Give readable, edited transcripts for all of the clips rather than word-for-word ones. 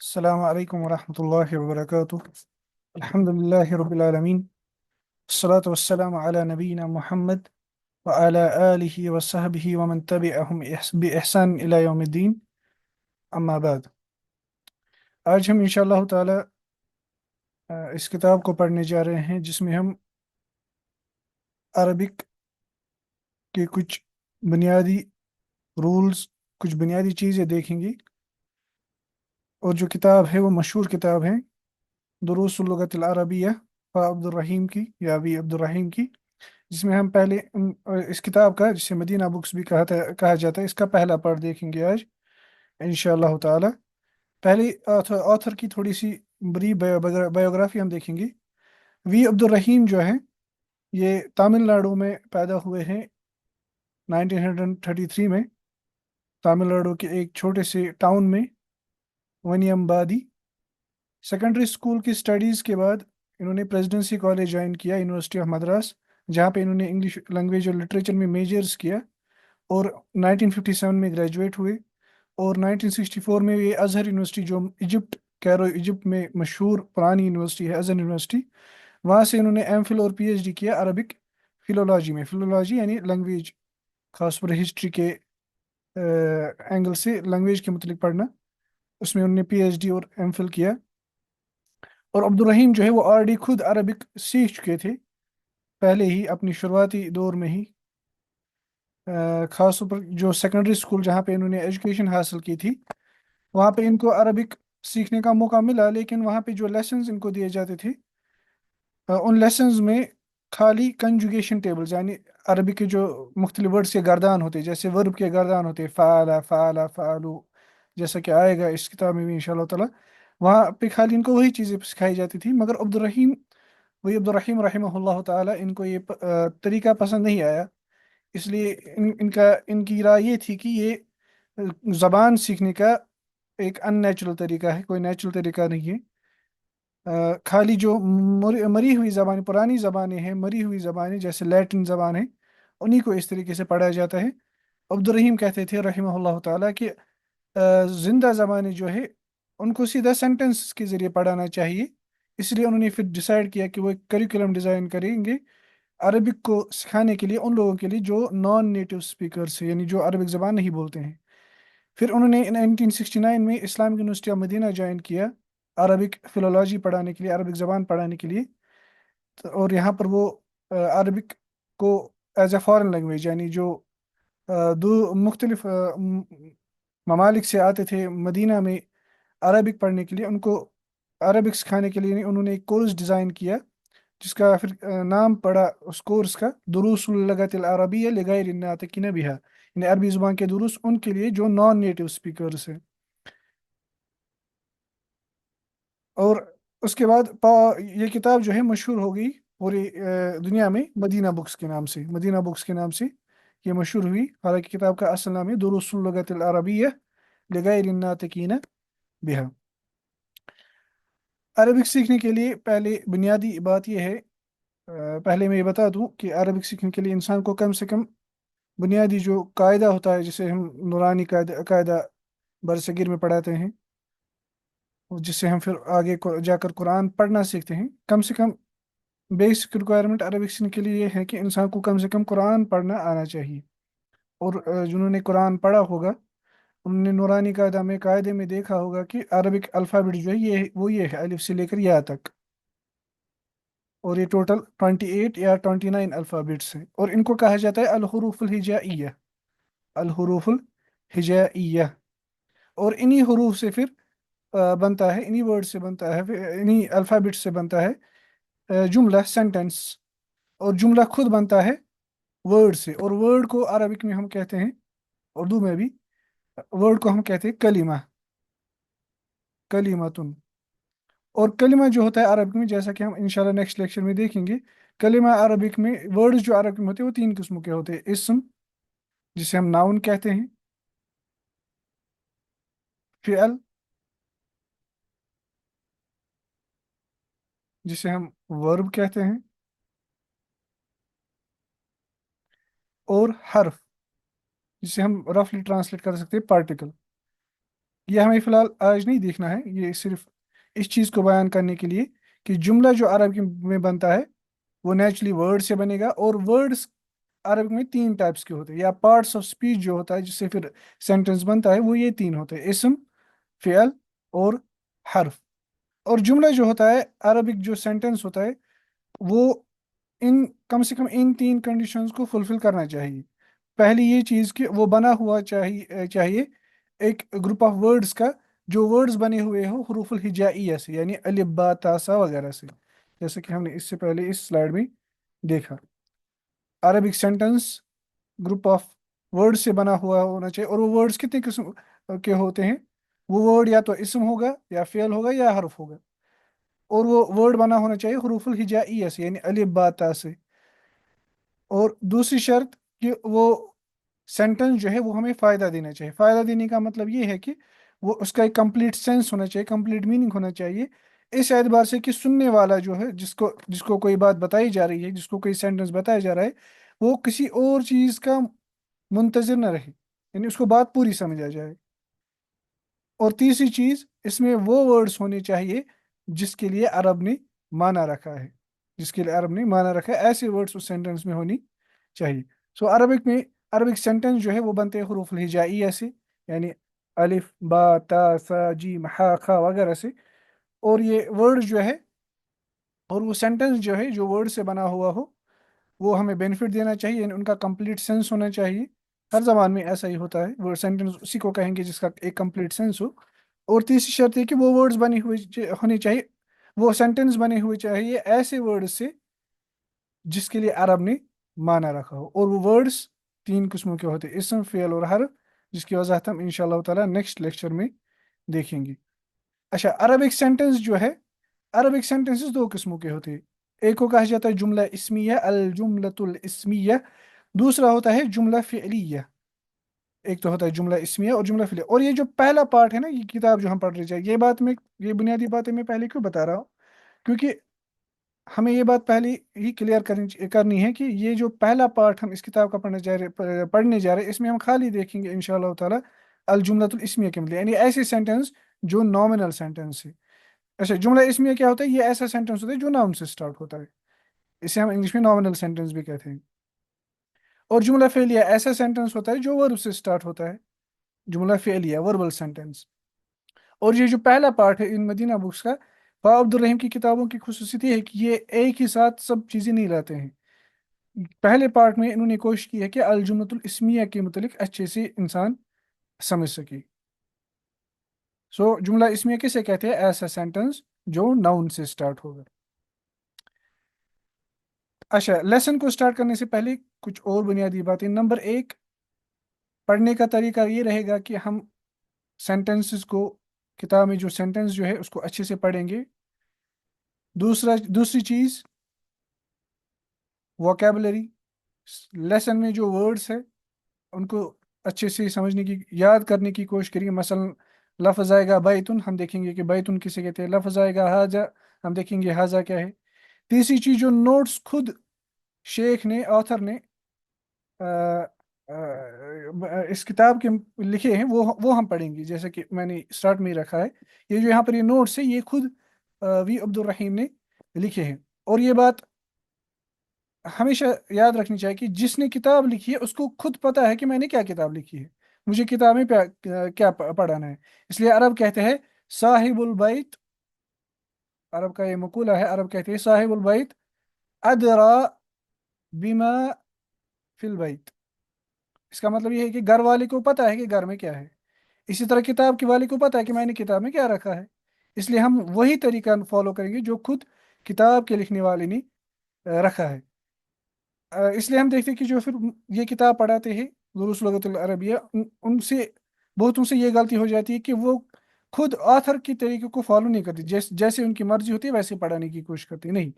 السلام عليكم ورحمة الله وبركاته. الحمد لله رب العالمين، الصلاة والسلام على نبينا محمد وعلى آله وصحبه ومن تبعهم بإحسان إلى يوم الدين. أما بعد، آج ہم انشاءاللہ تعالی اس کتاب کو پڑھنے جا رہے ہیں جس میں ہم عربک کے کچھ بنیادی رولز، کچھ بنیادی چیزیں دیکھیں گے، اور جو کتاب ہے وہ مشہور کتاب ہے دروس اللغت العربیہ عبد الرحیم کی یا ابی عبد الرحیم کی، جس میں ہم پہلے اس کتاب کا، جسے مدینہ بکس بھی کہا جاتا ہے، اس کا پہلا پارٹ دیکھیں گے آج انشاءاللہ تعالی۔ پہلے آتھر کی تھوڑی سی بری بایوگرافی ہم دیکھیں گے۔ وی عبد الرحیم جو ہیں، یہ تامل ناڈو میں پیدا ہوئے ہیں 1933 میں، تامل ناڈو کے ایک چھوٹے سے ٹاؤن میں، ونیم بادی۔ سیکنڈری اسکول کی اسٹڈیز کے بعد انہوں نے پریزیڈنسی کالج جوائن کیا، یونیورسٹی آف مدراس، جہاں پہ انہوں نے انگلش لینگویج اور لٹریچر میں میجرز کیا، اور 1957 میں گریجویٹ ہوئے، اور 1964 میں یہ ازہر یونیورسٹی، جو ایجپٹ، کیرو ایجپٹ میں مشہور پرانی یونیورسٹی ہے ازہر یونیورسٹی، وہاں سے انہوں نے ایم فل اور پی ایچ ڈی کیا عربک فلولوجی میں۔ فلولوجی یعنی لینگویج، خاص پر ہسٹری کے اینگل سے لینگویج کے متعلق پڑھنا، اس میں انہوں نے پی ایچ ڈی اور ایم فل کیا۔ اور عبد الرحیم جو ہے وہ آلریڈی خود عربک سیکھ چکے تھے پہلے ہی، اپنی شروعاتی دور میں ہی، خاص طور پر جو سیکنڈری اسکول جہاں پہ انہوں نے ایجوکیشن حاصل کی تھی، وہاں پہ ان کو عربک سیکھنے کا موقع ملا، لیکن وہاں پہ جو لیسنز ان کو دیے جاتے تھے، ان لیسنز میں خالی کنجوگیشن ٹیبلز، یعنی عربی کے جو مختلف ورڈز کے گردان ہوتے، جیسے ورب کے گردان ہوتے، فعل، فعل، فعلو، جیسا کہ آئے گا اس کتاب میں بھی انشاءاللہ تعالی، وہاں پہ خالی ان کو وہی چیزیں سکھائی جاتی تھی۔ مگر عبد الرحیم رحمہ اللہ تعالی، ان کو یہ طریقہ پسند نہیں آیا، اس لیے ان کی رائے یہ تھی کہ یہ زبان سیکھنے کا ایک ان نیچرل طریقہ ہے، کوئی نیچرل طریقہ نہیں ہے۔ خالی جو مری ہوئی زبانیں، پرانی زبانیں ہیں، مری ہوئی زبانیں جیسے لیٹن زبان ہے، انہی کو اس طریقے سے پڑھایا جاتا ہے۔ عبد الرحیم کہتے تھے رحمہ اللہ تعالیٰ کہ زندہ زبانیں جو ہے ان کو سیدھا سینٹنس کے ذریعے پڑھانا چاہیے، اس لیے انہوں نے پھر ڈیسائیڈ کیا کہ وہ ایک کریکولم ڈیزائن کریں گے عربک کو سکھانے کے لیے ان لوگوں کے لیے جو نان نیٹو اسپیکرس ہیں، یعنی جو عربک زبان نہیں بولتے ہیں۔ پھر انہوں نے 1969 میں Islamic University of Madinah join کیا عربک فلولوجی پڑھانے کے لیے، عربک زبان پڑھانے کے لیے، اور یہاں پر وہ عربک کو ایز اے فارن لینگویج، یعنی جو دو مختلف ممالک سے آتے تھے مدینہ میں عربک پڑھنے کے لیے، ان کو عربک سکھانے کے لیے انہوں نے ایک کورس ڈیزائن کیا، جس کا پھر نام پڑا اس کورس کا دروس اللغت العربیہ لغیر الناطقین بہا، یعنی عربی زبان کے دروس ان کے لیے جو نان نیٹو اسپیکرس ہیں۔ اور اس کے بعد یہ کتاب جو ہے مشہور ہو گئی پوری دنیا میں، مدینہ بکس کے نام سے، مدینہ بکس کے نام سے یہ مشہور ہوئی، حالانکہ کتاب کا اصل نام ہے دروس اللغت العربیہ لغیر الناطقین بہا۔ عربک سیکھنے کے لیے پہلے بنیادی بات یہ ہے، پہلے میں یہ بتا دوں کہ عربک سیکھنے کے لیے انسان کو کم سے کم بنیادی جو قاعدہ ہوتا ہے، جسے ہم نورانی قاعدہ برصغیر میں پڑھاتے ہیں، جس سے ہم پھر آگے جا کر قرآن پڑھنا سیکھتے ہیں، کم سے کم بیسک ریکوائرمنٹ عربک سیکھنے کے لیے یہ ہے کہ انسان کو کم سے کم قرآن پڑھنا آنا چاہیے۔ اور جنہوں نے قرآن پڑھا ہوگا، انہوں نے نورانی قاعدے میں دیکھا ہوگا کہ عربک الفابیٹ جو ہے یہ ہے الف سے لے کر یا تک، اور یہ ٹوٹل 28 یا 29 الفابیٹس ہیں، اور ان کو کہا جاتا ہے الحروف الہجائیہ، الحروف الہجائیہ۔ اور انہی حروف سے پھر بنتا ہے، انہی ورڈ سے بنتا ہے، انہی الفابیٹ سے بنتا ہے جملہ، سینٹنس، اور جملہ خود بنتا ہے ورڈ سے، اور ورڈ کو عربک میں ہم کہتے ہیں، اردو میں بھی ورڈ کو ہم کہتے ہیں کلمہ، کلمتن۔ اور کلمہ جو ہوتا ہے عربک میں، جیسا کہ ہم انشاءاللہ نیکسٹ لیکچر میں دیکھیں گے، کلمہ عربک میں ورڈز جو عربک میں ہوتے ہیں وہ تین قسموں کے ہوتے ہیں: اسم، جسے ہم ناؤن کہتے ہیں، فعل، جسے ہم ورب کہتے ہیں، اور حرف، جسے ہم رفلی ٹرانسلیٹ کر سکتے ہیں پارٹیکل۔ ये हमें फ़िलहाल आज नहीं देखना है, ये सिर्फ इस चीज़ को बयान करने के लिए कि जुमला जो अरबी में बनता है वो नेचुरली वर्ड से बनेगा। और वर्ड्स अरबिक में तीन टाइप्स के होते हैं, या पार्ट्स ऑफ स्पीच जो होता है जिससे फिर सेंटेंस बनता है, वो ये तीन होते हैं: इस्म, फ़ियल और हर्फ। और जुमला जो होता है, अरबिक जो सेंटेंस होता है, वो इन कम से कम इन तीन कंडीशंस को फुलफिल करना चाहिए। पहली ये चीज़ कि वो बना हुआ चाहिए एक ग्रुप ऑफ वर्ड्स का, जो वर्ड्स बने हुए हो हरूफुल हिजाइया से, यानी अलिफ बा ता सा वगैरह से, जैसे कि हमने इससे पहले इस स्लाइड में देखा। Arabic sentence group of word से बना हुआ होना चाहिए। और वो वर्ड्स कितने किस्म के होते हैं? वो वर्ड या तो इसम होगा, या फेल होगा, या हर्फ होगा। और वो वर्ड बना होना चाहिए हरूफुल हिजाइया से, यानी अलिफ बा ता से। और दूसरी शर्त कि वो सेंटेंस जो है वो हमें फ़ायदा देना चाहिए। फ़ायदा देने का मतलब ये है कि वो उसका एक कंप्लीट सेंस होना चाहिए, कंप्लीट मीनिंग होना चाहिए, इस एतबार से कि सुनने वाला जो है, जिसको जिसको कोई बात बताई जा रही है, जिसको कोई सेंटेंस बताया जा रहा है, वो किसी और चीज़ का मुंतज़िर न रहे, यानी उसको बात पूरी समझ आ जाए। और तीसरी चीज, इसमें वो वर्ड्स होने चाहिए जिसके लिए अरब ने माना रखा है, जिसके लिए अरब ने माना रखा है, ऐसे वर्ड्स उस सेंटेंस में होनी चाहिए। सो अरबिक में, अरबिक सेंटेंस जो है वो बनते हैं हरूफ हिजाइया से, यानी अलिफ बा ता सा जीम हा खा वगैरह से। और ये वर्ड जो है, और वो सेंटेंस जो है जो वर्ड से बना हुआ हो, वो हमें बेनिफिट देना चाहिए, यानी उनका कंप्लीट सेंस होना चाहिए। हर जबान में ऐसा ही होता है, वो सेंटेंस उसी को कहेंगे जिसका एक कंप्लीट सेंस हो। और तीसरी शर्त है कि वो वर्ड्स बने हुए होने चाहिए, वो सेंटेंस बने हुए चाहिए ऐसे वर्ड्स से जिसके लिए अरब ने माना रखा हो। और वो वर्ड्स तीन किस्मों के होते हैं: इसम, फेल और हर्फ, जिसकी वजाहत हम इंशाल्लाह ताला नेक्स्ट लेक्चर में देखेंगे। अच्छा, अरबिक सेंटेंस जो है, अरबिक सेंटेंसेस दो किस्मों के होते हैं। एक को कहा जाता है जुमला इस्मिया, अल जुमलतुल इस्मिया। दूसरा होता है जुमला फ़िअलिया। एक तो होता है जुमला इस्मिया और जुमला फ़िअलिया। और ये जो पहला पार्ट है ना, ये किताब जो हम पढ़ रहे हैं, ये बात में, ये बुनियादी बातें मैं पहले क्यों बता रहा हूँ? क्योंकि हमें ये बात पहले ही क्लियर करनी है कि ये जो पहला पार्ट हम इस किताब का पढ़ने जा रहे हैं, इसमें हम खाली देखेंगे इंशाल्लाह ताला अल जुमलतुल इस्मिया के मतलब, यानी ऐसे सेंटेंस जो नॉमिनल सेंटेंस है। अच्छा, जुमला इसमें क्या होता है? ये ऐसा सेंटेंस होता है जो नाउन से स्टार्ट होता है, इसे हम इंग्लिश में नॉमिनल सेंटेंस भी कहते हैं। और जुमला फेलिया ऐसा सेंटेंस होता है जो वर्ब से स्टार्ट होता है, जुमला फेलिया वर्बल सेंटेंस। और ये जो पहला पार्ट है इन मदीना बुक्स का, फा अब्दुल रहीम की किताबों की खुसूसियत ये है कि ये एक ही साथ सब चीज़ें नहीं लाते हैं। पहले पार्ट में इन्होंने कोशिश की है कि अल जुमलतुल इस्मिया के मुतलिक अच्छे से इंसान समझ सके। सो जुमला इसमिया किसे कहते हैं? ऐसा सेंटेंस जो नाउन से स्टार्ट होगा। अच्छा, लेसन को स्टार्ट करने से पहले कुछ और बुनियादी बातें। नंबर एक, पढ़ने का तरीका ये रहेगा कि हम सेंटेंसेस को, किताब में जो सेंटेंस जो है उसको अच्छे से पढ़ेंगे। दूसरी चीज़, वोकेबलरी, लेसन में जो वर्ड्स है उनको अच्छे से समझने की, याद करने की कोशिश करेंगे। मसलन लफ्ज़ आएगा बैतुन, हम देखेंगे कि बैतुन किसे कहते हैं। लफ्ज़ आएगा हाजा, हम देखेंगे हाजा क्या है। तीसरी चीज़, जो नोट्स खुद शेख ने, ऑथर ने अ, इस किताब के लिखे हैं, वो हम पढ़ेंगे। जैसे कि मैंने स्टार्ट में ही रखा है, ये जो यहाँ पर ये नोट्स है, ये खुद वी अब्दुल रहीम ने लिखे हैं। और ये बात हमेशा याद रखनी चाहिए कि जिसने किताब लिखी है उसको खुद पता है कि मैंने क्या किताब लिखी है, मुझे किताब में क्या पढ़ाना है। इसलिए अरब कहते हैं साहिबुल बैत, अरब का ये मकूला है, अरब कहते हैं साहिबुल बैत अदरा बिमा फिल बैत। इसका मतलब ये है कि घर वाले को पता है कि घर में क्या है। इसी तरह किताब के वाले को पता है कि मैंने किताब में क्या रखा है। इसलिए हम वही तरीका फॉलो करेंगे जो खुद किताब के लिखने वाले ने रखा है। इसलिए हम देखते हैं कि जो फिर ये किताब पढ़ाते हैं दुरूस लुगतुल अरबिया, उनसे बहुतों से ये गलती हो जाती है कि वो खुद ऑथर की तरीके को फॉलो नहीं करती, जैसे उनकी मर्जी होती है वैसे पढ़ाने की कोशिश करती है। नहीं,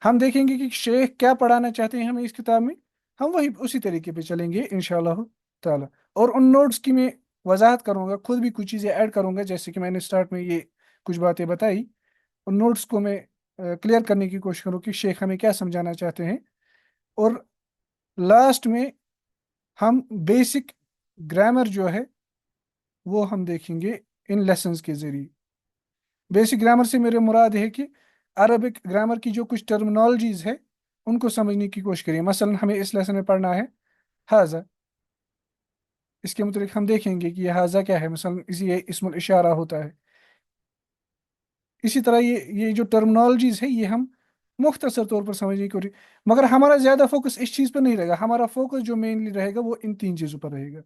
हम देखेंगे कि शेख क्या पढ़ाना चाहते हैं हमें इस किताब में, हम वही उसी तरीके पे चलेंगे इंशाल्लाह ताला। और उन नोट्स की मैं वजाहत करूंगा, खुद भी कुछ चीज़ें ऐड करूंगा, जैसे कि मैंने स्टार्ट में ये कुछ बातें बताई। उन नोट्स को मैं क्लियर करने की कोशिश करूँ कि शेख हमें क्या समझाना चाहते हैं। और लास्ट में हम बेसिक ग्रामर जो है वो हम देखेंगे इन लेसन्स के ज़रिए। बेसिक ग्रामर से मेरे मुराद है कि अरबिक ग्रामर की जो कुछ टर्मिनोलॉजीज है उनको समझने की कोशिश करिए। मसलन हमें इस लेसन में पढ़ना है हाजा, इसके मुताबिक हम देखेंगे कि ये हाजा क्या है, मसलन इसी ये इस्मुल इशारा होता है। इसी तरह ये जो टर्मिनोलॉजीज है ये हम मुख्तसर तौर पर समझने की कोशिश, मगर हमारा ज़्यादा फोकस इस चीज़ पर नहीं रहेगा। हमारा फोकस जो मेनली रहेगा वो इन तीन चीज़ों पर रहेगा: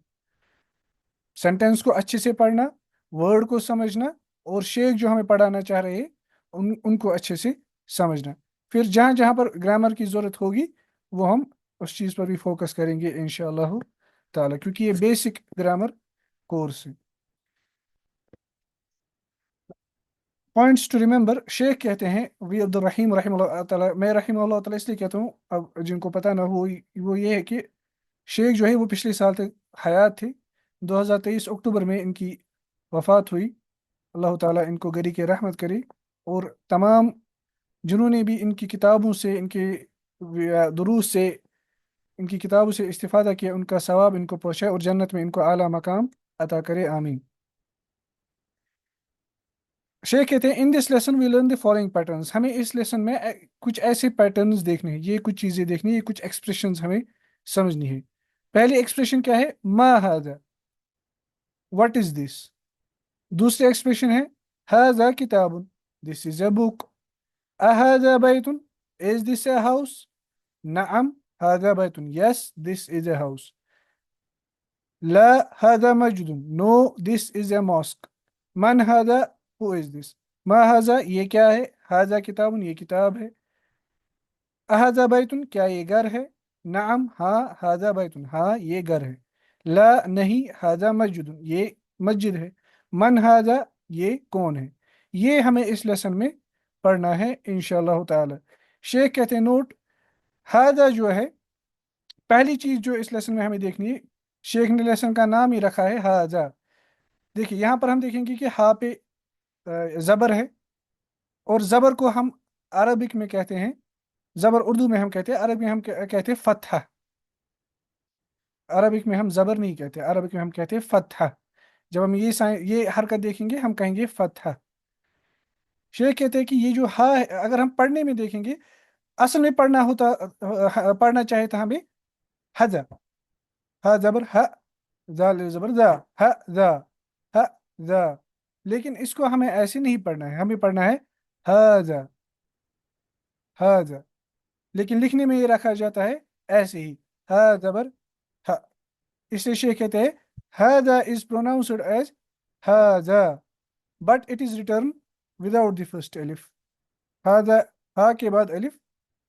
सेंटेंस को अच्छे से पढ़ना, वर्ड को समझना, और शेख जो हमें पढ़ाना चाह रहे हैं उनको अच्छे से समझना। फिर जहाँ जहाँ पर ग्रामर की ज़रूरत होगी वो हम उस चीज़ पर भी फोकस करेंगे इंशाअल्लाह ताला, क्योंकि ये बेसिक ग्रामर कोर्स है। पॉइंट्स टू रिमेंबर, शेख कहते हैं वी अब्दुल रहीम रहीमहुल्लाह ताला, मैं रहीमहुल्लाह ताला इसलिए कहता हूँ, अब जिनको पता ना हो वो ये है कि शेख जो है वो पिछले साल तक हयात थे। 2023 अक्टूबर में इनकी वफात हुई। अल्लाह ताला इनको गरी के रहमत करे, और तमाम जिन्होंने भी इनकी किताबों से, इनके दुरूस से, इनकी किताबों से इस्तिफादा किया, उनका सवाब इनको पहुँचाए और जन्नत में इनको आला मकाम अता करे, आमीन। शेख कहते हैं in this lesson we learn the following patterns, हमें इस लेसन में कुछ ऐसे पैटर्न्स देखने हैं, ये कुछ चीज़ें देखनी है, ये कुछ एक्सप्रेशंस हमें समझनी है। पहली एक्सप्रेशन क्या है? मा हाजा, व्हाट इज दिस। दूसरी एक्सप्रेशन है हाजा किताबुन, दिस इज अ बुक। अहाजा बैतुन, इज दिस अ हाउस। नअम हाजा बैतुन, yes this is a house. ला हाजा मस्जिदुन, no this is a mosque. मन हाजा, हु इज दिस। मा हाजा, ये क्या है। हाजा किताबुन, ये किताब है। अहाजा बैतुन, क्या ये घर है। नाम, हाँ। हाजा बैतुन, हाँ ये घर है। ला, नहीं। हाजा मस्जिदुन, ये मस्जिद है। मन हाजा, ये कौन है। ये हमें इस लेसन में पढ़ना है इंशाअल्लाह ताला। शेख कहते हैं नोट, हाजा जो है पहली चीज जो इस लेसन में हमें देखनी है, शेख ने लेसन का नाम ही रखा है हाजा। देखिए यहाँ पर हम देखेंगे कि हा पे जबर है, और जबर को हम अरबिक में कहते हैं, जबर उर्दू में हम कहते हैं, अरबी में हम कहते हैं फतहा। अरबिक में हम जबर नहीं कहते, अरबिक में हम कहते हैं फतहा। जब हम ये हरकत देखेंगे हम कहेंगे फतहा। शेख कहते हैं कि ये जो हा है, अगर हम पढ़ने में देखेंगे, असल में पढ़ना होता, पढ़ना चाहे तो हमें हजा, हा जबर हा, जा जबर जा, हा जा, हा जा। लेकिन इसको हमें ऐसे नहीं पढ़ना है, हमें पढ़ना है हाजा, हाजा। लेकिन लिखने में ये रखा जाता है ऐसे ही, हा जबर हा। इसलिए शेख कहते हैं हाजा इज प्रोनाउंस्ड एज हाजा, but it is written without the first अलिफ। हाजा, हा के बाद अलिफ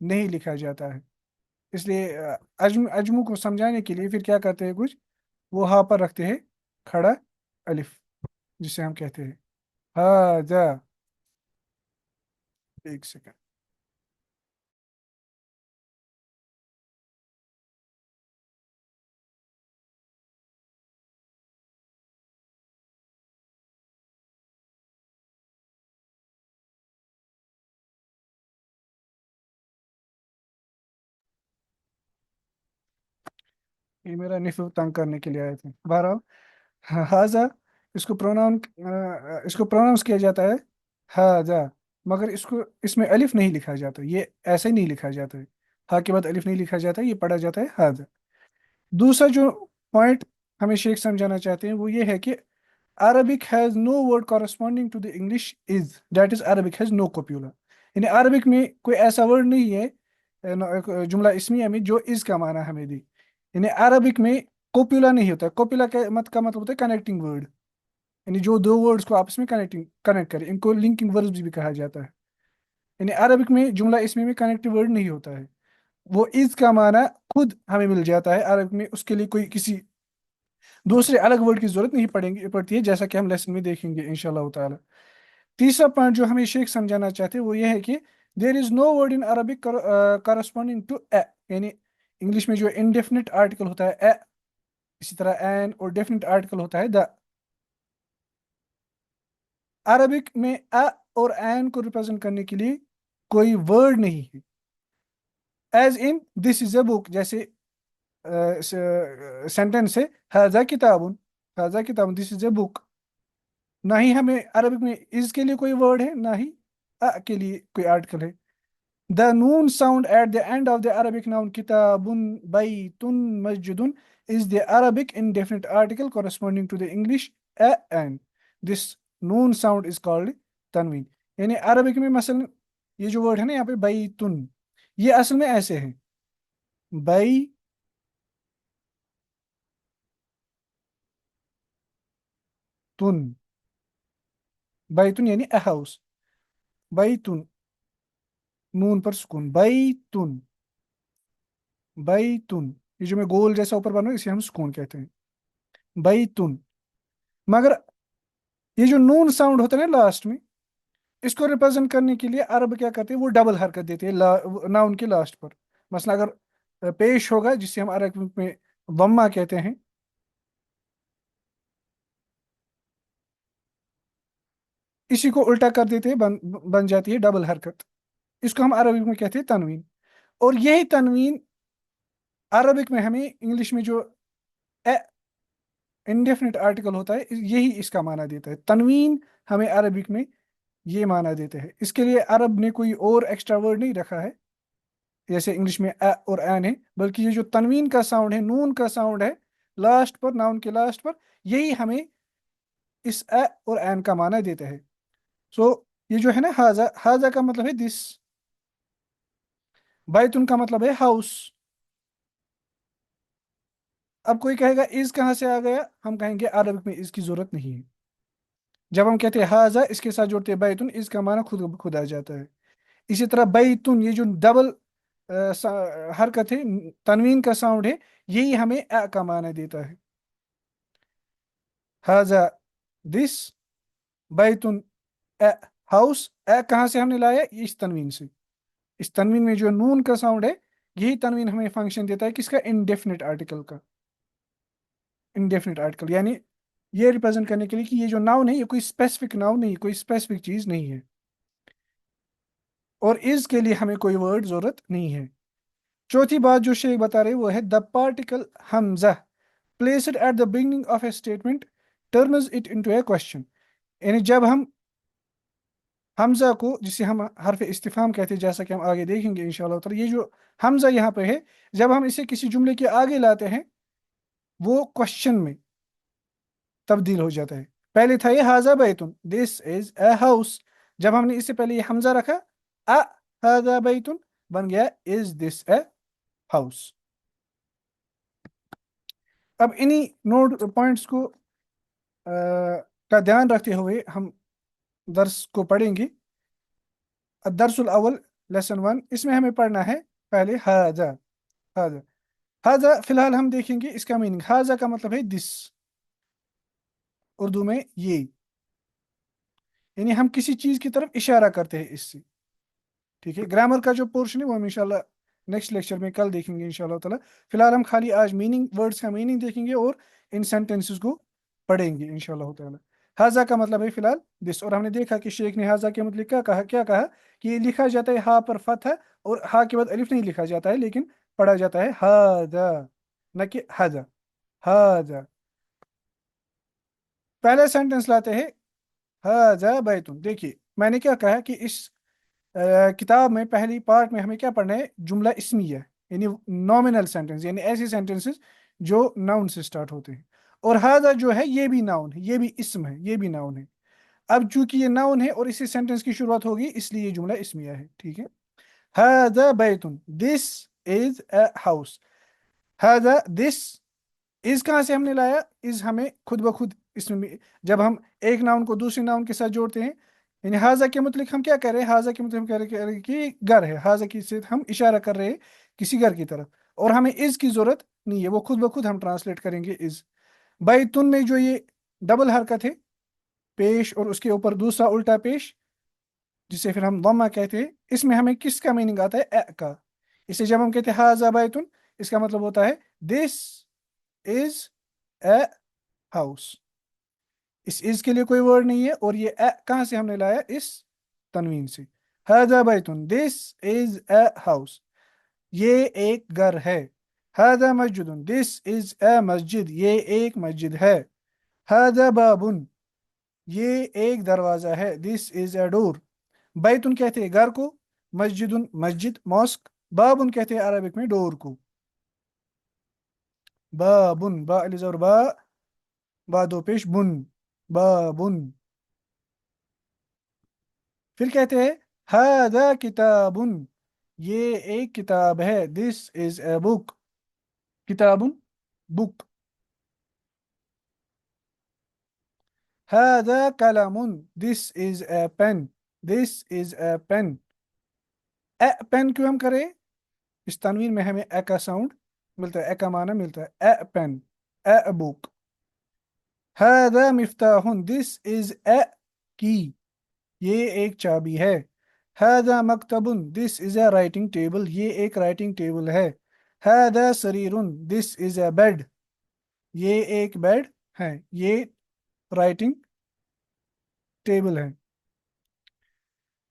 नहीं लिखा जाता है। इसलिए अजमू को समझाने के लिए फिर क्या करते हैं कुछ, वो हा पर रखते हैं खड़ा अलिफ, जिसे हम कहते हैं हाजा। एक सेकंड। ये मेरा निफु तंग करने के लिए आए थे। बहरहाल, हाजा, इसको प्रोनाउंस किया जाता है हाजा, मगर इसको इसमें अलिफ नहीं लिखा जाता, ये ऐसे नहीं लिखा जाता है। हा के बाद अलिफ नहीं लिखा जाता, ये पढ़ा जाता है हाजा। दूसरा जो पॉइंट हमें शेख समझाना चाहते हैं वो ये है कि Arabic has no word corresponding to the English is, that is Arabic has no copula। यानी अरबिक में कोई ऐसा वर्ड नहीं है जुमला इस्मिया में जो इस का माना हमें दी। यानी अरबिक में कोपुला नहीं होता। कोपुला का मतलब होता है कनेक्टिंग वर्ड, यानी जो दो वर्ड्स को आपस में कनेक्ट करे, इनको लिंकिंग वर्ड्स भी कहा जाता है। यानी अरबिक में जुमला इसमें में कनेक्टिव वर्ड नहीं होता है। वो इज का माना खुद हमें मिल जाता है अरबिक में, उसके लिए कोई किसी दूसरे अलग वर्ड की जरूरत नहीं पड़ती है, जैसा कि हम लेसन में देखेंगे इंशाल्लाह ताला। तीसरा पॉइंट जो हमें शेख समझाना चाहते हैं वो ये है कि there is no word in Arabic corresponding to a, यानी इंग्लिश में जो इनडेफिनिट आर्टिकल होता है ए, इसी तरह एन, और डेफिनिट आर्टिकल होता है द। अरबिक में अ और एन को रिप्रेजेंट करने के लिए कोई वर्ड नहीं है। As in this is a book, जैसे सेंटेंस है हाजा किताबुन, हाजा किताबुन, दिस इज अ बुक। ना ही हमें अरबिक में इज के लिए कोई वर्ड है, ना ही के लिए कोई आर्टिकल है। The noon sound at the end of the Arabic noun kitabun, baytun, masjidun is the Arabic indefinite article corresponding to the English a and. This noon sound is called tanween. यानी Arabic में मसलन ये जो word है ना यहाँ पे बैतुन, ये असल में ऐसे है बैतुन, बैतुन यानी अ हाउस, बैतुन, नून पर सुकून, बैतुन, बैतुन, ये जो मैं गोल जैसा ऊपर बना इसे हम सुकून कहते हैं, बैतुन। मगर ये जो नून साउंड होता है ना लास्ट में, इसको रिप्रेजेंट करने के लिए अरब क्या करते हैं, वो डबल हरकत देते हैं नाउन के लास्ट पर। मसला अगर पेश होगा, जिससे हम अरब में वम्मा कहते हैं, इसी को उल्टा कर देते हैं, बन जाती है डबल हरकत। इसको हम अरबिक में कहते हैं तनवीन। और यही तनवीन अरबिक में हमें इंग्लिश में जो इंडेफिनिट आर्टिकल होता है, यही इसका माना देता है। तनवीन हमें अरबिक में ये माना देते हैं। इसके लिए अरब ने कोई और एक्स्ट्रा वर्ड नहीं रखा है, जैसे इंग्लिश में अ और एन है, बल्कि ये जो तनवीन का साउंड है, नून का साउंड है लास्ट पर, नाउन के लास्ट पर, यही हमें इस अ और एन का माना देता है। सो ये जो है ना हाजा, हाजा का मतलब है दिस, बैतुन का मतलब है हाउस। अब कोई कहेगा इज कहाँ से आ गया, हम कहेंगे अरबिक में इसकी जरूरत नहीं है। जब हम कहते हैं हाजा, इसके साथ जोड़ते हैं बैतुन, इसका माना खुद खुद आ जाता है। इसी तरह बैतुन, ये जो डबल हरकत है, तनवीन का साउंड है, यही हमें अ का माना देता है। हाजा दिस, बैतुन अ हाउस। अ कहाँ से हमने लाया, इस तनवीन से। इस तनवीन में जो नून का साउंड है, यही तनवीन हमें फंक्शन देता है किसका, इंडेफिनिट आर्टिकल का। इंडेफिनिट आर्टिकल यानी ये रिप्रेजेंट करने के लिए कि ये जो नाउन है, ये कोई स्पेसिफिक नाउन नहीं, कोई स्पेसिफिक चीज नहीं है। और इस के लिए हमें कोई वर्ड जरूरत नहीं है। चौथी बात जो शेख बता रहे वो है the particle Hamza placed at the beginning of A statement turns it into A question. यानी जब हम हमजा को, जिसे हम हरफ इस्तिफाम कहते हैं, जैसा कि हम आगे देखेंगे इंशाल्लाह ताला, ये जो हमजा यहाँ पे है, जब हम इसे किसी जुमले के आगे लाते हैं, वो क्वेश्चन में तब्दील हो जाता है। पहले था ये हाजा बैतुन, दिस इज अ हाउस। जब हमने इससे पहले ये हमजा रखा, अ हाजा बैतुन, बन गया इज दिस अ हाउस। अब इन्हीं नोट पॉइंट्स को का ध्यान रखते हुए हम दर्स को पढ़ेंगे। दरसुल अव्वल लेसन वन, इसमें हमें पढ़ना है पहले हाजा। हाजा, हाजा फिलहाल हम देखेंगे इसका मीनिंग। हाजा का मतलब है दिस, उर्दू में ये, यानी हम किसी चीज की तरफ इशारा करते हैं इससे। ठीक है, ग्रामर का जो पोर्शन है वो हम इंशाल्लाह नेक्स्ट लेक्चर में कल देखेंगे इंशाल्लाह ताला। फिलहाल हम खाली आज मीनिंग, वर्ड्स का मीनिंग देखेंगे और इन सेंटेंसेस को पढ़ेंगे इंशाल्लाह ताला। हाजा का मतलब है फिलहाल दिस। और हमने देखा कि शेख ने हाजा के मतलब क्या कहा कि ये लिखा जाता है हा पर फतह, और हा के बाद अलिफ नहीं लिखा जाता है, लेकिन पढ़ा जाता है हाजा, न कि हाजा। हाजा, पहले सेंटेंस लाते हैं हाजा बैतुन। देखिए मैंने क्या कहा कि इस किताब में पहली पार्ट में हमें क्या पढ़ना है, जुमला इस्मिया, यानी नॉमिनल सेंटेंस, यानी ऐसे सेंटेंसेस जो नाउन से स्टार्ट होते हैं। और हाजा जो है ये भी नाउन है, ये भी इस्म है, ये भी नाउन है। अब चूंकि ये नाउन है और इसी सेंटेंस की शुरुआत होगी, इसलिए ये जुमला इस्मिया है। ठीक है, हाजा बैतुन, दिस इज अ हाउस। हाजा दिस, इज कहाँ से हमने लाया, इज हमें खुद ब खुद इसमें, जब हम एक नाउन को दूसरे नाउन के साथ जोड़ते हैं, यानी हाजा के मतलब हम क्या कर रहे हैं, हाजा के मतलब हम कह रहे हैं कि घर है। हाजा की से हम इशारा कर रहे हैं किसी घर की तरफ, और हमें इज की जरूरत नहीं है, वो खुद ब खुद हम ट्रांसलेट करेंगे इज। बैतुन में जो ये डबल हरकत है, पेश और उसके ऊपर दूसरा उल्टा पेश, जिसे फिर हम दम्मा कहते हैं, इसमें हमें किसका मीनिंग आता है, ए का। इसे जब हम कहते हैं हाजा बैतुन, इसका मतलब होता है दिस इज ए हाउस। इस के लिए कोई वर्ड नहीं है, और ये कहाँ से हमने लाया, इस तनवीन से। हाजा बैतुन, दिस इज अ हाउस, ये एक घर है। हाजा मस्जिदुन, दिस इज अ मस्जिद, ये एक मस्जिद है। हाजा बाबुन, ये एक दरवाज़ा है, दिस इज अ डोर। बैतुन कहते हैं घर को, मस्जिदुन मस्जिद मॉस्क, बाबुन कहते हैं अरबिक में डोर को। बाबुन बा अली ज़बर बा, बा दो पेश बुन, बाबुन। फिर कहते हैं हादा किताबुन, ये एक किताब है, दिस इज अ बुक, किताबुन बुक। हादा कलमुन, this is a pen, this is a pen. A pen क्यों हम करें? इस तनवीन में हमें ए का साउंड मिलता है, ए का माना मिलता है, ए pen, a book. Hada मिफ्ताहुन, this is ए की, ये एक चाबी है। हादा मकतबुन, this is a writing table, ये एक राइटिंग टेबल है। हादा सरीरुन, दिस इज अ बेड, ये एक बेड है, ये राइटिंग टेबल है।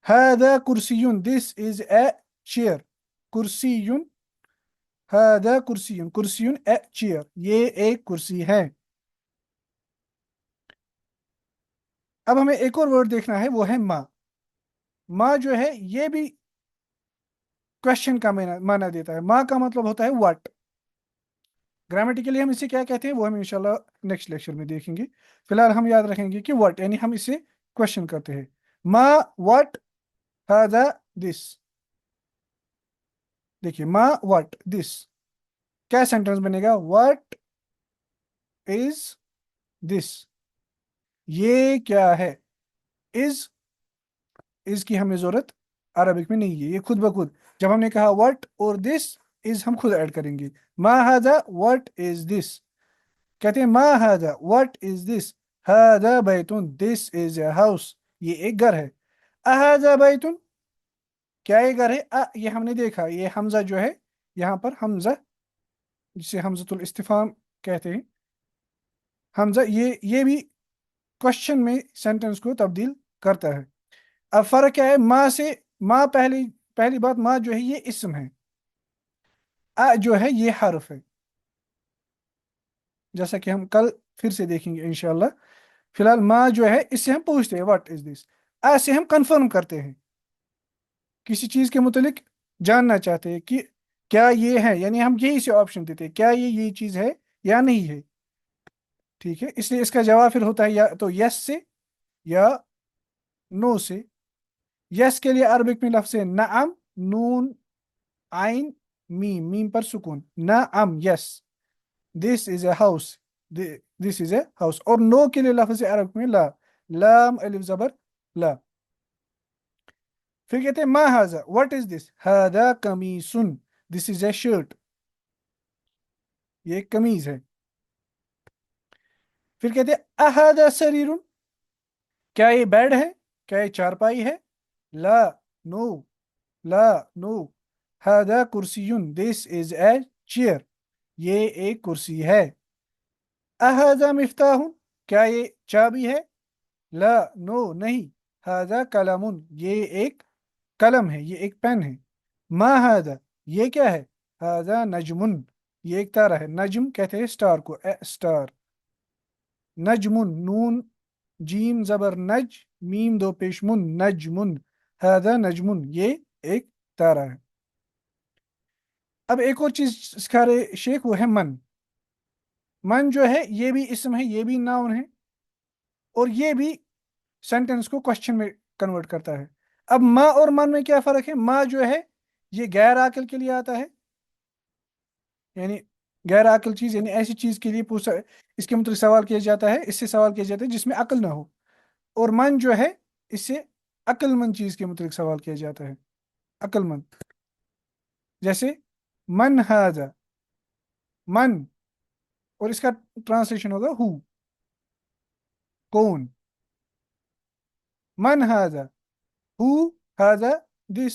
हादा कुर्सियुन, दिस इज ए चेयर, कुर्सियुन, हादा कुर्सियुन, कुर्सियुन ए चेयर, ये एक कुर्सी है। अब हमें एक और वर्ड देखना है, वो है माँ। माँ जो है ये भी क्वेश्चन का माना देता है। माँ का मतलब होता है व्हाट। ग्रामेटिकली हम इसे क्या कहते हैं वो हम इंशाल्लाह नेक्स्ट लेक्चर में देखेंगे। फिलहाल हम याद रखेंगे कि व्हाट यानी हम इसे क्वेश्चन करते हैं। माँ व्हाट हादा दिस। देखिए माँ व्हाट दिस, क्या सेंटेंस बनेगा? व्हाट इज दिस, ये क्या है? इज की हमें जरूरत अरबिक में नहीं है, ये खुद ब खुद जब हमने कहा व्हाट और दिस, इज हम खुद ऐड करेंगे। मा हादा व्हाट इज दिस, कहते हैं मा हादा व्हाट इज दिस, हादा बैतुन, दिस इज ए हाउस, ये एक घर है। अहादा बैतुन, क्या ये घर है? ये हमने देखा, ये हमजा जो है यहाँ पर हमजा, जिसे हमजतुल इस्तिफाम कहते हैं, हमजा ये भी क्वेश्चन में सेंटेंस को तब्दील करता है। अब फर्क क्या है माँ से? माँ पहली पहली बात, माँ जो है ये इस्म है, जो है ये हर्फ है, जैसा कि हम कल फिर से देखेंगे इंशाल्लाह। फिलहाल माँ जो है इससे हम पूछते हैं व्हाट इज दिस, से हम कंफर्म करते हैं, किसी चीज के मुतालिक जानना चाहते हैं कि क्या ये है, यानी हम यही से ऑप्शन देते हैं क्या ये चीज है या नहीं है। ठीक है, इसलिए इसका जवाब फिर होता है या तो यस से या नो से। यस के लिए अरबिक में लफ्ज है नअम, नून आइन मीम, मीम पर सुकून, नअम yes, this is a house, this is a house. और नो के लिए लफ्ज अरब में ला, लाम अलिफ जबर ला। फिर कहते हैं मा हाजा व्हाट इज दिस, हादा कमीसुन, दिस इज ए शर्ट, ये एक कमीज है। फिर कहते हैं अहादा सरीरुन, क्या ये बेड है, क्या ये चारपाई है? ला, नो, ला, नो। हादा कुर्सियुन, दिस इज ए चेयर, ये एक कुर्सी है। अहादा मिफ्ताहुन, क्या ये चाबी है? ला, नो, नहीं। हादा कलमुन, ये एक कलम है, ये एक पेन है। मा हादा, ये क्या है? हादा नजमुन, ये एक तारा है, नजम कहते हैं स्टार को, ए स्टार। नजमुन, नून जीम जबर नज, मीम दो पेशमुन, नजमुन, हादा नजमुन, ये एक तारा है। अब एक और चीज सिखा रहे शेख, वो है मन। मन जो है ये भी इसम है, ये भी नाउन है, और ये भी सेंटेंस को क्वेश्चन में कन्वर्ट करता है। अब माँ और मन में क्या फर्क है? माँ जो है ये गैर आकिल के लिए आता है, यानी गैर आकिल चीज, यानी ऐसी चीज के लिए पूछा, इसके मतलब सवाल किया जाता है, इससे सवाल किया जाता है जिसमें अकल ना हो। और मन जो है इससे अक्लमंद चीज के मतलब सवाल किया जाता है, अक्लमंद। जैसे मन हाजा, मन, और इसका ट्रांसलेशन होगा हु, कौन। मन हाजा, हु हाजा दिस,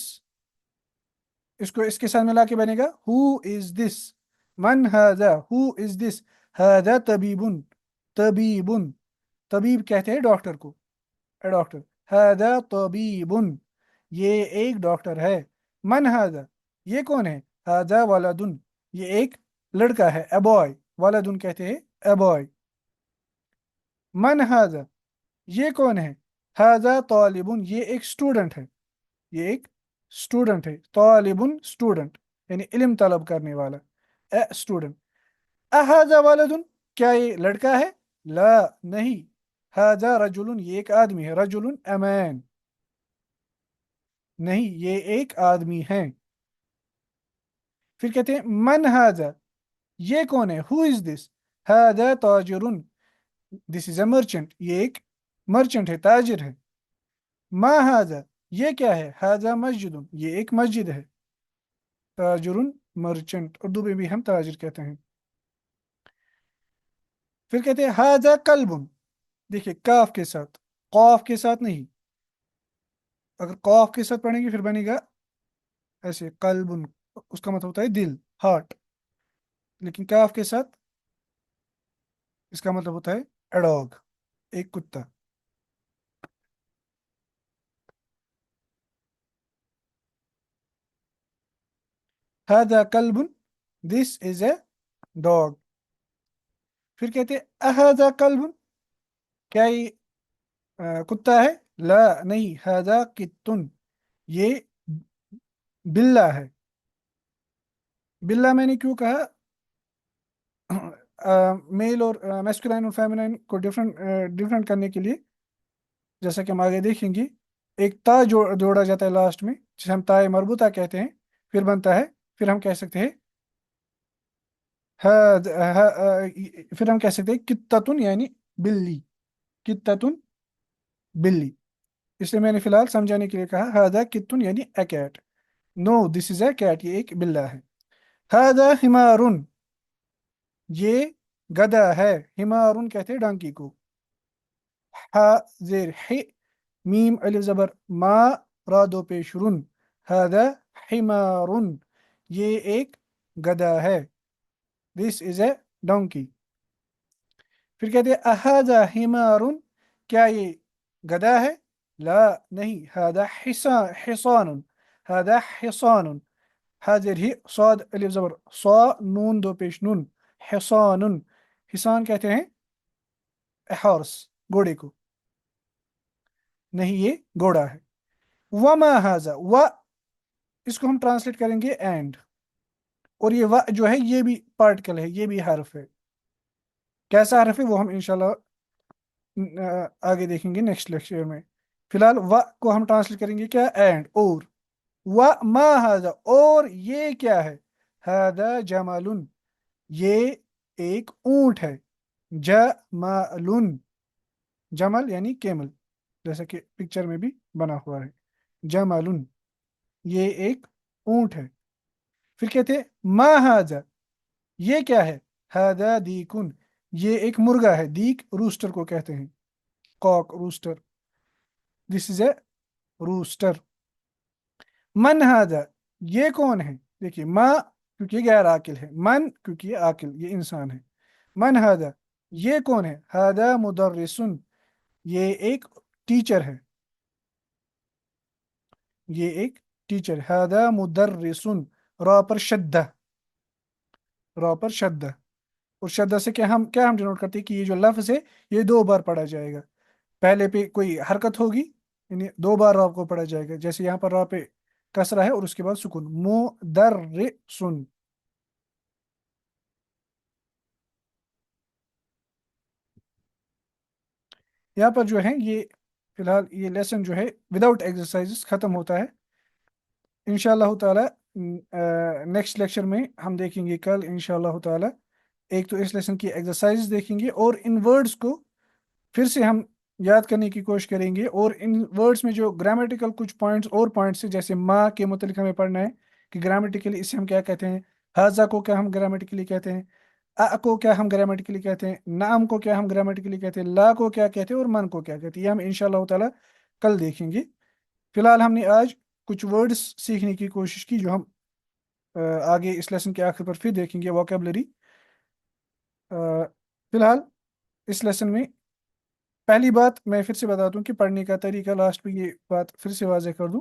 इसको इसके साथ मिला के बनेगा हु इज दिस। मन हाजा, हु इज दिस। हाजा तबीबुन, तबीबुन, तबीब कहते हैं डॉक्टर को, ए डॉक्टर। हाजा तबीबुन, ये एक डॉक्टर है। मन हाजा, ये कौन है? हाजा वालदुन, ये एक लड़का है, ए बॉय। वालदुन कहते हैं ए बॉय। मन हाजा, ये कौन है? हाजा तालिबुन, ये एक स्टूडेंट है। ये एक स्टूडेंट है। तालिबुन स्टूडेंट, यानी इल्म तलब करने वाला, ए स्टूडेंट। अहाजा वालदुन, क्या ये लड़का है? ला, नहीं। हाजा रजुलुन, ये एक आदमी है। रजुलुन अमैन, नहीं ये एक आदमी है। फिर कहते हैं मन हाजा, ये कौन है? Who is this? हाजा ताजिरुन, दिस इज अ मर्चेंट, ये एक मर्चेंट है, ताजिर है। मा हाजा, ये क्या है? हाजा मस्जिदुन, ये एक मस्जिद है। ताजुरुन मर्चेंट, उर्दू में भी हम ताजिर कहते हैं। फिर कहते हैं हाजा कल्बुन, देखिए काफ के साथ, कौफ के साथ नहीं। अगर कौफ के साथ पढ़ेंगे फिर बनेगा ऐसे कल्बुन, उसका मतलब होता है दिल, हार्ट। लेकिन काफ के साथ इसका मतलब होता है अडॉग, एक कुत्ता। हादा कल्बुन, दिस इज ए डॉग। फिर कहते हैं अहादा कल्बुन, क्या ये कुत्ता है? ला, नहीं। हादा कित्तुन, ये बिल्ला है। बिल्ला मैंने क्यों कहा? मेल और मैस्कुलाइन और फेमिनाइन को डिफरेंट डिफरेंट करने के लिए, जैसा कि हम आगे देखेंगे, एक ता जोड़ा जाता है लास्ट में, जिसे हम ताए मरबूता कहते हैं। फिर बनता है, फिर हम कह सकते हैं फिर हम कह सकते हैं कित्ततुन, यानी बिल्ली। कित्ततुन, बिल्ली। इसलिए मैंने फिलहाल समझाने के लिए कहा हादा कित्तुन, यानी a cat. No, this is a cat, ये एक बिल्ला है। हादा हिमारुन, ये गधा है। हिमारुन कहते हैं डंकी को। हा जेर हे, मीम अलिफ जबर मा, रा दो पेश रुन। हादा हिमारुन, ये एक गधा है। This is A donkey. फिर कहते हैं अहादा हिमारुन, क्या ये गधा है? ला, नहीं। हादा हिसा हिसानुन, हादा हिसानुन। हाजिर ही स्वाद अलिफ जबर स्वा, नून दो पेश नून। हिसानुन, हिसान कहते हैं हॉर्स, घोड़े को। नहीं, ये घोड़ा है। वमा हाजा, व इसको हम ट्रांसलेट करेंगे एंड। और ये व जो है ये भी पार्टिकल है, ये भी हर्फ है। कैसा हर्फ है वो हम इंशाल्लाह आगे देखेंगे नेक्स्ट लेक्चर में। फिलहाल व को हम ट्रांसलेट करेंगे क्या? एंड, और। व मा हाजा, और ये क्या है? हादा जमालुन, ये एक ऊंट है। जमालुन, जमल यानी केमल, जैसा कि पिक्चर में भी बना हुआ है। जमालुन, ये एक ऊंट है। फिर कहते हैं मा हाजा, ये क्या है? हादा दीकुन, ये एक मुर्गा है। दीक रूस्टर को कहते हैं, cock, rooster. This is a rooster. मन हादा, ये कौन है? देखिए माँ क्योंकि ये गैर आकिल है, मन क्योंकि ये आकिल, ये इंसान है। मन हादा, ये कौन है? हादा मुदर्रिसुन, ये एक टीचर है। ये एक टीचर, हादा मुदर्रिसुन। रॉ पर शद्दा, रॉ पर शद्दा। और शद्दा से क्या हम डिनोट करते हैं कि ये जो लफ्ज है ये दो बार पढ़ा जाएगा। पहले पे कोई हरकत होगी, यानी दो बार रॉ को पढ़ा जाएगा। जैसे यहाँ पर रॉ पे कसरा है और उसके बाद सुकून, मुदर्रिसुन। यहाँ पर जो है ये, फिलहाल ये लेसन जो है विदाउट एक्सरसाइजेस खत्म होता है। इंशाल्लाह ताला नेक्स्ट लेक्चर में हम देखेंगे कल इंशाल्लाह ताला। एक तो इस लेसन की एक्सरसाइज देखेंगे और इन वर्ड्स को फिर से हम याद करने की कोशिश करेंगे। और इन वर्ड्स में जो ग्रामेटिकल कुछ पॉइंट्स और पॉइंट्स है, जैसे माँ के मुतलिक हमें पढ़ना है कि ग्रामेटिकली इसे हम क्या कहते हैं। हाजा को क्या हम ग्रामेटिकली कहते हैं। अ को क्या हम ग्रामेटिकली कहते हैं। नाम को क्या हम ग्रामेटिकली कहते हैं। ला को क्या कहते हैं और मन को क्या कहते हैं, ये हम इंशाल्लाह ताला कल देखेंगे। फिलहाल हमने आज कुछ वर्ड्स सीखने की कोशिश की जो हम आगे इस लेसन के आखिर पर फिर देखेंगे, वोकेबलरी। फिलहाल इस लेसन में पहली बात मैं फिर से बता दूं कि पढ़ने का तरीका, लास्ट में ये बात फिर से वाज़ेह कर दूं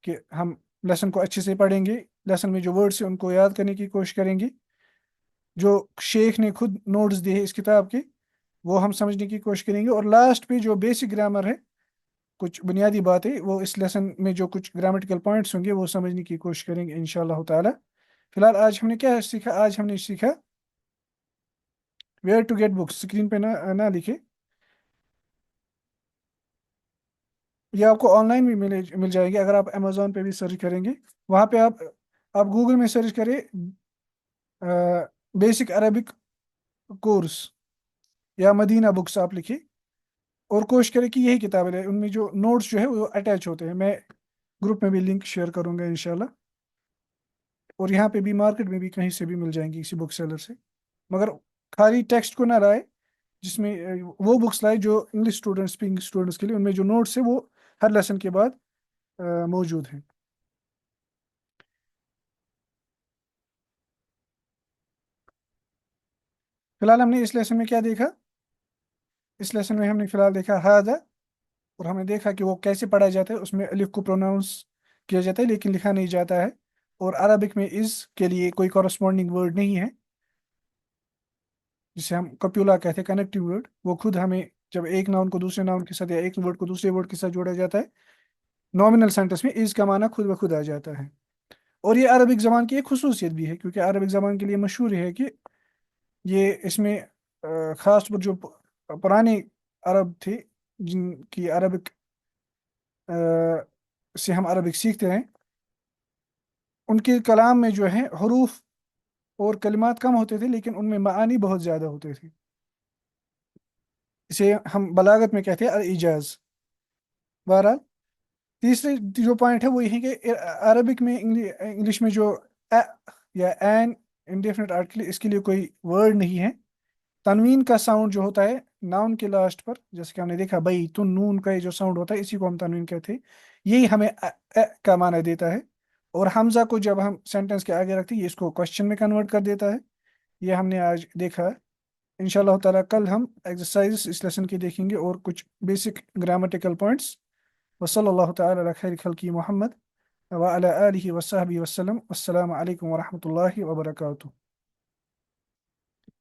कि हम लेसन को अच्छे से पढ़ेंगे। लेसन में जो वर्ड्स हैं उनको याद करने की कोशिश करेंगे, जो शेख ने खुद नोट्स दिए हैं इस किताब के, وہ ہم سمجھنے کی کوشش کریں گے، اور لاسٹ پہ جو بیسک گرامر ہے، کچھ بنیادی باتیں، وہ اس لیسن میں جو کچھ گرامٹیکل پوائنٹس ہوں گے وہ سمجھنے کی کوشش کریں گے انشاءاللہ تعالی۔ فی الحال آج ہم نے کیا سیکھا؟ آج ہم نے سیکھا where to get books, screen پہ نہ لکھے، یہ آپ کو آن لائن بھی مل جائے گی، اگر آپ امیزون پہ بھی سرچ کریں گے، وہاں پہ آپ گوگل میں سرچ کریں بیسک عربک کورس یا مدینہ بکس آپ لکھیں، اور کوشش کریں کہ یہی کتابیں لیں، ان میں جو نوٹس جو ہے وہ اٹیچ ہوتے ہیں، میں گروپ میں بھی لنک شیئر کروں گا انشاءاللہ، اور یہاں پہ بھی مارکیٹ میں بھی کہیں سے بھی مل جائیں گی کسی بک سیلر سے، مگر خالی ٹیکسٹ کو نہ لائے، جس میں وہ بکس لائے جو انگلش اسٹوڈنٹ اسپیکنگ اسٹوڈنٹس کے لیے، ان میں جو نوٹس ہیں وہ ہر لیسن کے بعد موجود ہیں۔ فی الحال ہم نے اس لیسن میں کیا دیکھا؟ اس لیسن میں ہم نے فی الحال دیکھا ہاذا، اور ہم نے دیکھا کہ وہ کیسے پڑھا جاتا ہے، اس میں الف کو پروناؤنس کیا جاتا ہے لیکن لکھا نہیں جاتا ہے، اور عربک میں از کے لیے کوئی کورسپونڈنگ ورڈ نہیں ہے، جسے ہم کپیولا کہتے ہیں، کنیکٹنگ ورڈ، وہ خود ہمیں جب ایک ناؤن کو دوسرے ناؤن کے ساتھ یا ایک ورڈ کو دوسرے ورڈ کے ساتھ جوڑا جاتا ہے، نامنل سینٹنس میں از کا معنی خود بخود آ جاتا ہے۔ اور یہ عربک زبان کی ایک خصوصیت بھی ہے، کیونکہ عربک زبان کے لیے مشہور ہے کہ یہ اس میں خاص طور جو پرانے عرب تھے، جن کی عربک سے ہم عربک سیکھتے ہیں، ان کے کلام میں جو ہے حروف اور کلمات کم ہوتے تھے لیکن ان میں معانی بہت زیادہ ہوتے تھے، اسے ہم بلاغت میں کہتے ہیں الاعجاز۔ بہرحال تیسرے جو پوائنٹ ہے وہ یہ ہے کہ عربک میں انگلش میں جو اے یا این انڈیفینٹ آرٹیکل، اس کے لیے کوئی ورڈ نہیں ہے، تنوین کا ساؤنڈ جو ہوتا ہے ناؤن کے لاسٹ پر، جیسے کہ ہم نے دیکھا بئی تن نون کا یہ جو ساؤنڈ ہوتا ہے اسی کو ہم تنوین کہتے ہیں، یہی ہمیں کا معنی دیتا ہے، اور حمزہ کو جب ہم سینٹنس کے آگے رکھتے ہیں یہ اس کو کوشچن میں کنورٹ کر دیتا ہے، یہ ہم نے آج دیکھا ہے۔ انشاءاللہ تعالیٰ کل ہم ایکسرسائز اس لیسن کے دیکھیں گے اور کچھ بیسک گرامٹیکل پوائنٹس۔ وصلی اللہ تعالیٰ علی خیر خلقی محمد وعلی آلہ وصحبہ وسلم، السلام علیکم ورحمۃ اللہ وبرکاتہ۔